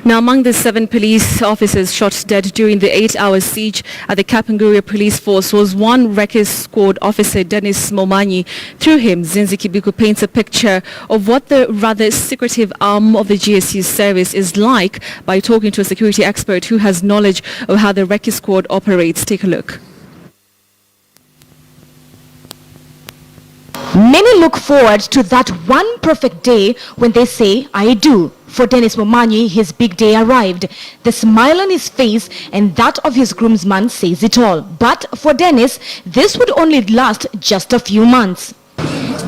Now, among the 7 police officers shot dead during the 8-hour siege at the Kapenguria police force was one Wreckers Squad officer, Dennis Momanyi. Through him, Zinzi Kibiku paints a picture of what the rather secretive arm of the GSU service is like by talking to a security expert who has knowledge of how the Wreckers Squad operates. Take a look. Many look forward to that one perfect day when they say, "I do." For Dennis Momanyi, his big day arrived. The smile on his face and that of his groomsman says it all. But for Dennis, this would only last just a few months.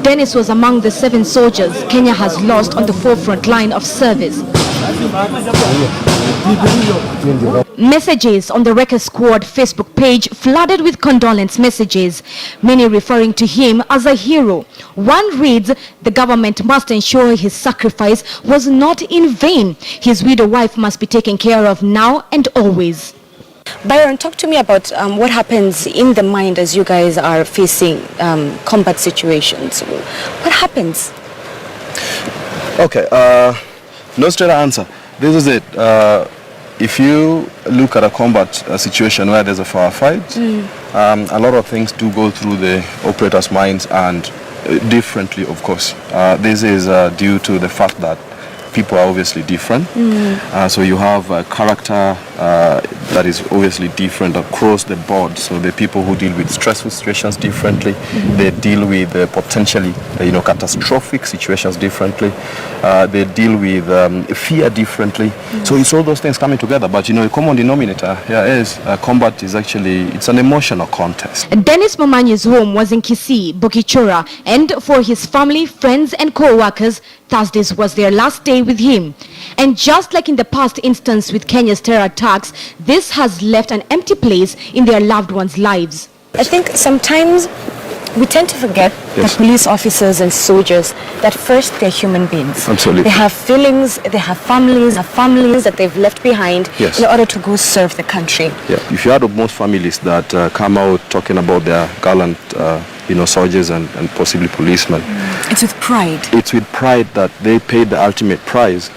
Dennis was among the 7 soldiers Kenya has lost on the forefront line of service. Messages on the Wreckers Squad Facebook page flooded with condolence messages, many referring to him as a hero. One reads, "The government must ensure his sacrifice was not in vain. His widow wife must be taken care of now and always." Byron, talk to me about what happens in the mind as you guys are facing combat situations. What happens? Okay, no straight answer. This is it. If you look at a combat situation where there's a firefight, a lot of things do go through the operators' minds, and differently, of course. This is due to the fact that people are obviously different. So you have a character that is obviously different across the board. So the people who deal with stressful situations differently, they deal with potentially catastrophic situations differently. They deal with fear differently. So it's all those things coming together. But a common denominator here is combat is actually, it's an emotional contest. Dennis Momanyi's home was in Kisii, Bokichora, and for his family, friends and co-workers, Thursdays was their last day with him. And just like in the past instance with Kenya's terror attacks, this has left an empty place in their loved ones' lives. I think sometimes we tend to forget that police officers and soldiers, that first they're human beings. Absolutely. They have feelings, they have families that they've left behind in order to go serve the country. Yeah. If you had most families that come out talking about their gallant soldiers and possibly policemen. It's with pride. It's with pride that they paid the ultimate price.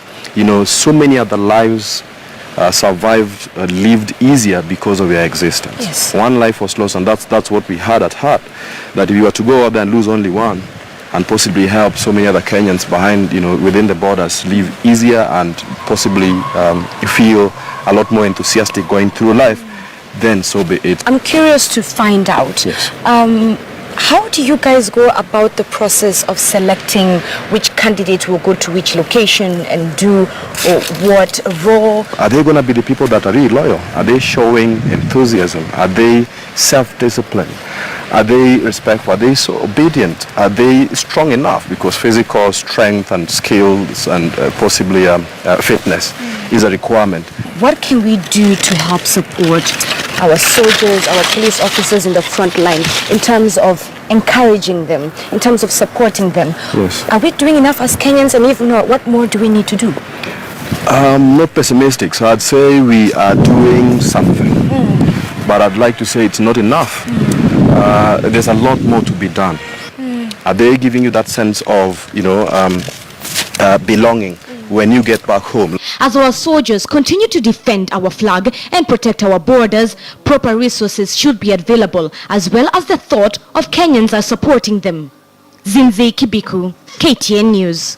So many other lives survived, lived easier because of their existence. Yes. One life was lost, and that's what we had at heart. That if you were to go out there and lose only one, and possibly help so many other Kenyans behind, within the borders, live easier and possibly feel a lot more enthusiastic going through life, then so be it. I'm curious to find out. Yes. How do you guys go about the process of selecting which candidate will go to which location and do what role? Are they going to be the people that are really loyal? Are they showing enthusiasm? Are they self-disciplined? Are they respectful? Are they so obedient? Are they strong enough? Because physical strength and skills and possibly fitness is a requirement. What can we do to help support our soldiers, our police officers in the front line in terms of encouraging them, in terms of supporting them? Yes. Are we doing enough as Kenyans, and if not, what more do we need to do? Not pessimistic, so I'd say we are doing something, but I'd like to say it's not enough. There's a lot more to be done. Are they giving you that sense of, belonging when you get back home? As our soldiers continue to defend our flag and protect our borders, proper resources should be available, as well as the thought of Kenyans are supporting them. Zinzi Kibiku, KTN News.